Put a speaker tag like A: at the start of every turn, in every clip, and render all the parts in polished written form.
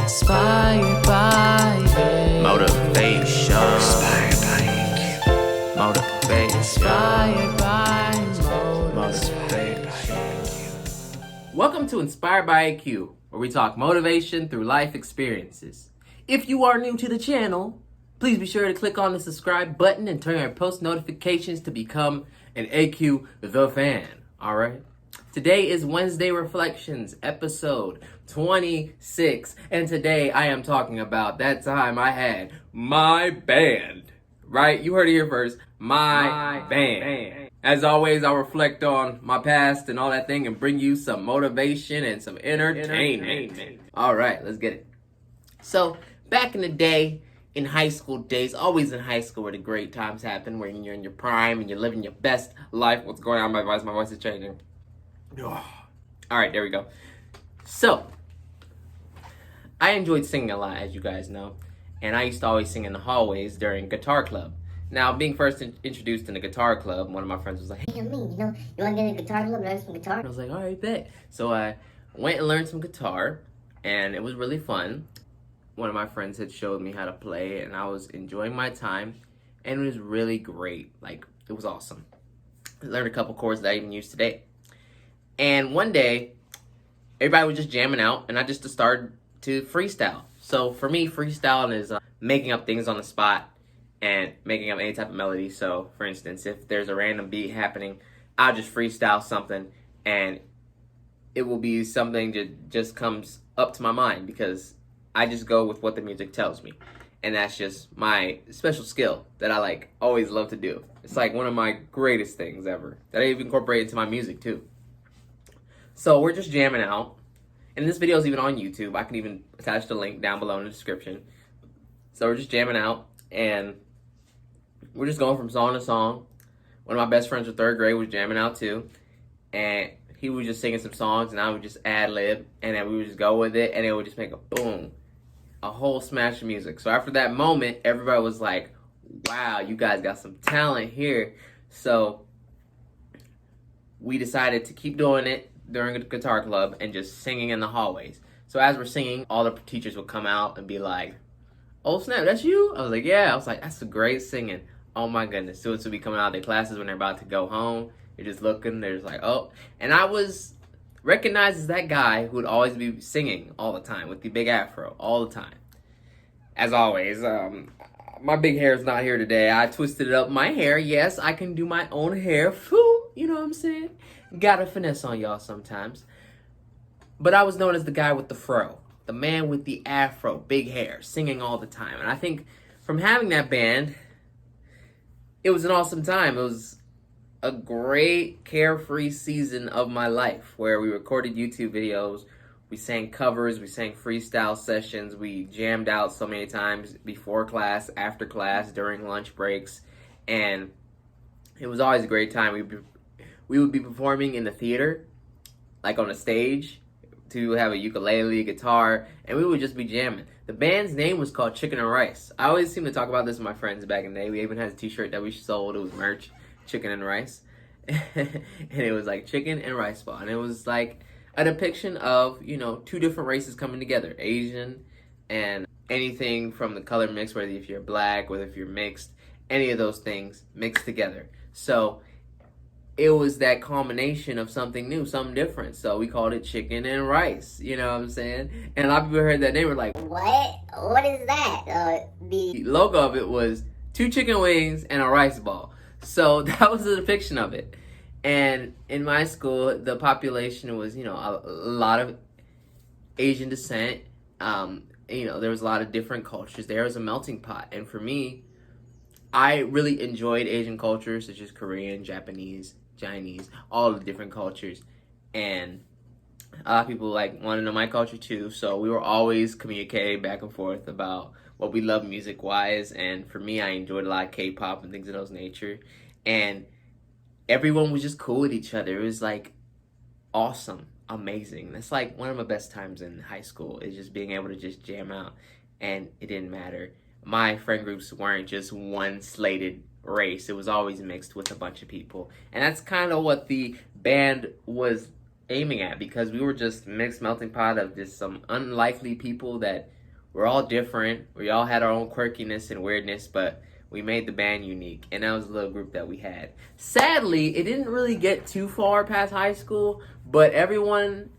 A: Inspired by you.
B: Motivation.
C: Inspired by
B: Motivation.
A: Inspired by
B: Welcome to Inspired by AQ, where we talk motivation through life experiences. If you are new to the channel, please be sure to click on the subscribe button and turn on post notifications to become an AQ the fan. All right. Today is Wednesday Reflections, episode 26, and today I am talking about that time I had my band. Right? You heard it here first. My band. As always, I'll reflect on my past and all that thing and bring you some motivation and some entertainment. All right, let's get it. So, back in the day, in high school days, always in high school where the great times happen, where you're in your prime and you're living your best life. What's going on? My voice is changing. All right, there we go. So, I enjoyed singing a lot, as you guys know, and I used to always sing in the hallways during guitar club. Now, being first introduced in a guitar club, one of my friends was like,
D: "Hey, me, you want to get in a guitar club, learn some guitar?"
B: I was like, all right, bet. So I went and learned some guitar, and it was really fun. One of my friends had showed me how to play, and I was enjoying my time, and it was really great. Like, it was awesome. I learned a couple chords that I even use today. And one day, everybody was just jamming out, and I just started to freestyle. So for me, freestyling is making up things on the spot and making up any type of melody. So, for instance, if there's a random beat happening, I'll just freestyle something, and it will be something that just comes up to my mind because I just go with what the music tells me. And that's just my special skill that I always love to do. It's like one of my greatest things ever that I even incorporate into my music too. So we're just jamming out. And this video is even on YouTube. I can even attach the link down below in the description. So we're just jamming out, and we're just going from song to song. One of my best friends from third grade was jamming out too. And he was just singing some songs, and I would just ad-lib, and then we would just go with it, and it would just make a boom. A whole smash of music. So after that moment, everybody was like, wow, you guys got some talent here. So we decided to keep doing it during the guitar club and just singing in the hallways. So as we're singing, all the teachers would come out and be like, oh snap, that's you? I was like, yeah. I was like, that's a great singing. Oh my goodness. Students would be coming out of their classes when they're about to go home. They're just looking, they're just like, oh. And I was recognized as that guy who would always be singing all the time with the big afro all the time. As always, my big hair is not here today. I twisted up my hair. Yes, I can do my own hair. Foo, you know what I'm saying? Gotta finesse on y'all sometimes. But I was known as the guy with the fro. The man with the afro, big hair, singing all the time. And I think from having that band, it was an awesome time. It was a great carefree season of my life where we recorded YouTube videos, we sang covers, we sang freestyle sessions, we jammed out so many times before class, after class, during lunch breaks, and it was always a great time. We would be performing in the theater, like on a stage, to have a ukulele, guitar, and we would just be jamming. The band's name was called ChikinNRice. I always seem to talk about this with my friends back in the day. We even had a t-shirt that we sold. It was merch, Chicken and Rice. And it was like chicken and rice ball. And it was like a depiction of, two different races coming together. Asian and anything from the color mix, whether if you're black, whether if you're mixed, any of those things mixed together. So it was that combination of something new, something different. So we called it Chicken and Rice. You know what I'm saying? And a lot of people heard that, they were like,
D: What? What is that?
B: The logo of it was 2 chicken wings and a rice ball. So that was the depiction of it. And in my school, the population was, a lot of Asian descent. There was a lot of different cultures. There was a melting pot. And for me, I really enjoyed Asian cultures such as Korean, Japanese, Chinese, all the different cultures. And a lot of people want to know my culture too. So we were always communicating back and forth about what we love music-wise. And for me, I enjoyed a lot of K-pop and things of those nature. And everyone was just cool with each other. It was awesome, amazing. That's one of my best times in high school, is just being able to just jam out. And it didn't matter. My friend groups weren't just one slated race. It was always mixed with a bunch of people. And that's kind of what the band was aiming at, because we were just mixed melting pot of just some unlikely people that we're all different. We all had our own quirkiness and weirdness, but we made the band unique, and that was the little group that we had. Sadly, it didn't really get too far past high school, but everyone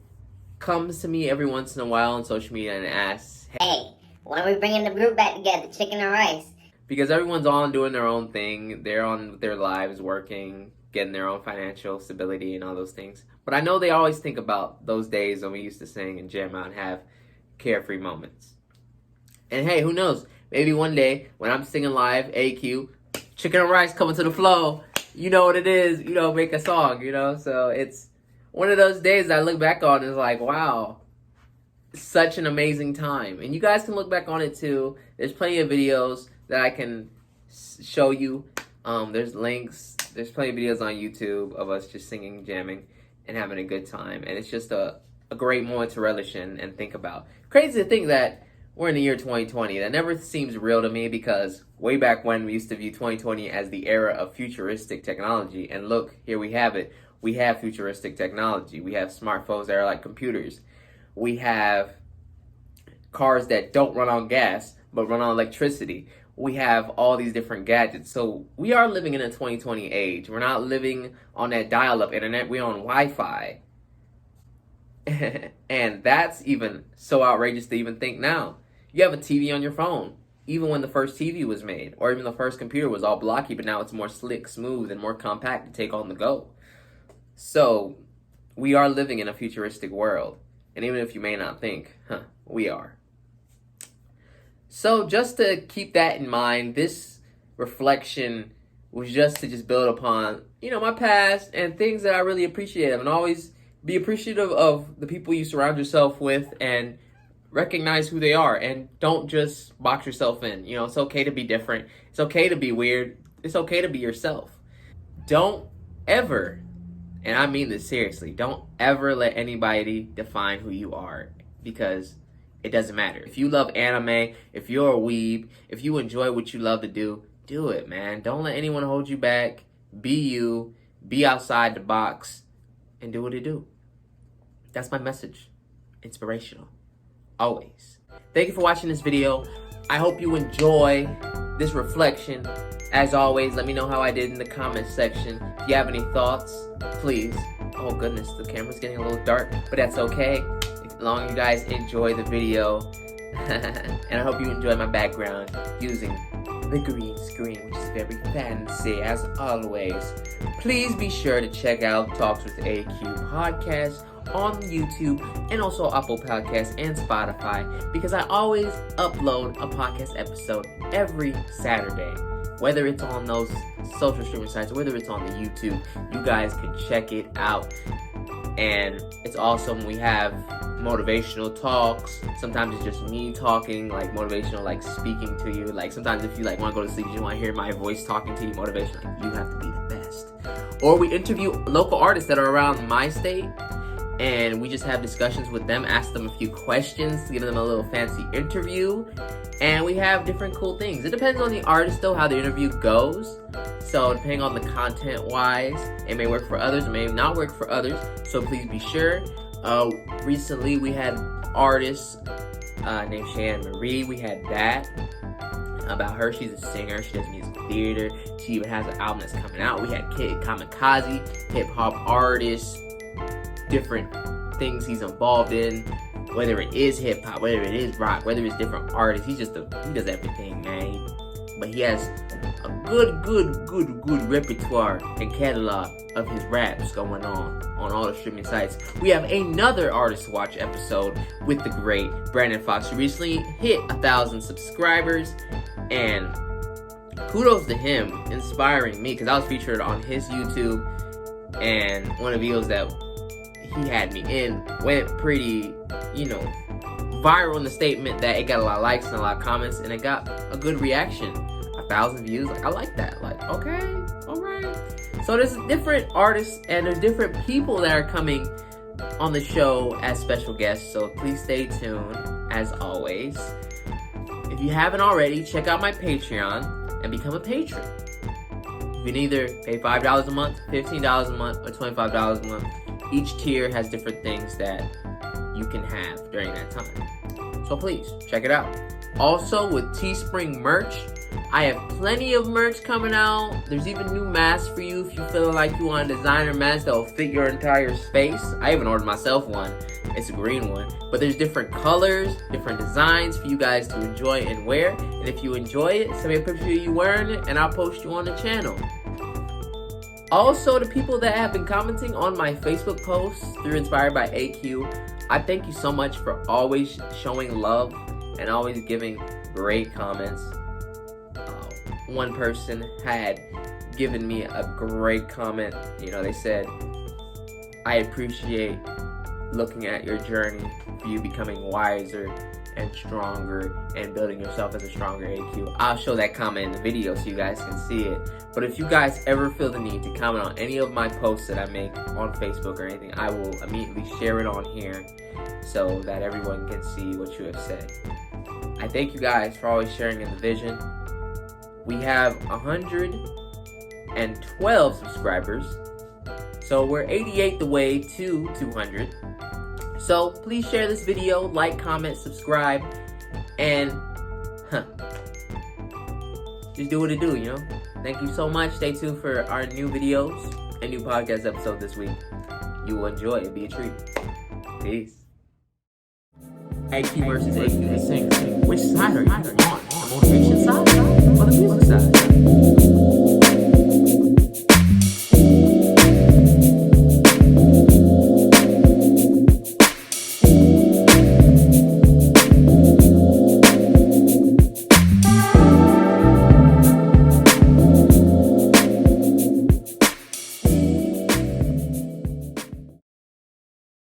B: comes to me every once in a while on social media and asks,
D: Hey, when are we bringing the group back together? Chicken and rice.
B: because everyone's on doing their own thing. They're on with their lives, working, getting their own financial stability and all those things. But I know they always think about those days when we used to sing and jam out and have carefree moments. And hey, who knows? Maybe one day when I'm singing live, AQ, Chicken and Rice coming to the flow, you know what it is, make a song, So it's one of those days that I look back on and is like, wow, such an amazing time. And you guys can look back on it too. There's plenty of videos that I can show you. There's links. There's plenty of videos on YouTube of us just singing, jamming, and having a good time. And it's just a great moment to relish in and think about. Crazy to think that we're in the year 2020. That never seems real to me, because way back when we used to view 2020 as the era of futuristic technology. And look, here we have it. We have futuristic technology. We have smartphones that are like computers. We have cars that don't run on gas, but run on electricity. We have all these different gadgets. So we are living in a 2020 age. We're not living on that dial-up internet. We're on Wi-Fi. And that's even so outrageous to even think now. You have a TV on your phone. Even when the first TV was made, or even the first computer was all blocky, but now it's more slick, smooth, and more compact to take on the go. So we are living in a futuristic world. And even if you may not think, we are. So just to keep that in mind, this reflection was just to build upon, my past and things that I really appreciate. And always be appreciative of the people you surround yourself with and recognize who they are. And don't just box yourself in. It's okay to be different. It's okay to be weird. It's okay to be yourself. Don't ever, and I mean this seriously, don't ever let anybody define who you are, because it doesn't matter. If you love anime, if you're a weeb, if you enjoy what you love to do it, man. Don't let anyone hold you back. Be you. Be outside the box. And do what you do. That's my message. Inspirational. Always. Thank you for watching this video. I hope you enjoy this reflection. As always, let me know how I did in the comment section. If you have any thoughts, please. Oh goodness, the camera's getting a little dark, but that's okay. As long as you guys enjoy the video. And I hope you enjoy my background using the green screen, which is very fancy as always. Please be sure to check out Talks with AQ podcast on YouTube and also Apple Podcasts and Spotify, because I always upload a podcast episode every Saturday. Whether it's on those social streaming sites, whether it's on the YouTube, you guys can check it out. And it's awesome. We have motivational talks. Sometimes it's just me talking, like motivational, like speaking to you. Like sometimes if you want to go to sleep, you want to hear my voice talking to you, motivation. Like, you have to be the best. Or we interview local artists that are around my state, and we just have discussions with them, ask them a few questions, give them a little fancy interview, and we have different cool things. It depends on the artist though, how the interview goes. So depending on the content wise, it may work for others, it may not work for others. So please be sure. Recently we had artists named Cheyenne Marie. We had that about her. She's a singer. She does musical theater. She even has an album that's coming out. We had Kid Kamikaze, hip hop artist, different things he's involved in, whether it is hip hop, whether it is rock, whether it's different artists. He does everything, man. But he has a good repertoire and catalog of his raps going on all the streaming sites. We have another Artist Watch episode with the great Brandon Fox, who recently hit 1,000 subscribers, and kudos to him inspiring me, because I was featured on his YouTube, and one of the videos that he had me in went pretty, viral in the statement that it got a lot of likes and a lot of comments, and it got a good reaction. 1,000 views, I like that. Okay, all right. So there's different artists and there's different people that are coming on the show as special guests. So please stay tuned, as always. If you haven't already, check out my Patreon and become a patron. You can either pay $5 a month, $15 a month, or $25 a month. each tier has different things that you can have during that time. So please, check it out. Also, with Teespring merch, I have plenty of merch coming out. There's even new masks for you if you feel like you want a designer mask that will fit your entire space. I even ordered myself one. It's a green one. But there's different colors, different designs for you guys to enjoy and wear. And if you enjoy it, send me a picture of you wearing it and I'll post you on the channel. Also, the people that have been commenting on my Facebook posts through Inspiredbyaq, I thank you so much for always showing love and always giving great comments. One person had given me a great comment. You know, they said, I appreciate looking at your journey for you becoming wiser and stronger and building yourself as a stronger AQ. I'll show that comment in the video so you guys can see it. But if you guys ever feel the need to comment on any of my posts that I make on Facebook or anything, I will immediately share it on here so that everyone can see what you have said. I thank you guys for always sharing in the vision. We have 112 subscribers, so we're 88 the way to 200. So please share this video, like, comment, subscribe, and just do what it do, you know? Thank you so much. Stay tuned for our new videos and new podcast episode this week. You will enjoy. It'll be a treat. Peace. AQ versus AQ. Sing. Which side are you on? The motivation side or the music side?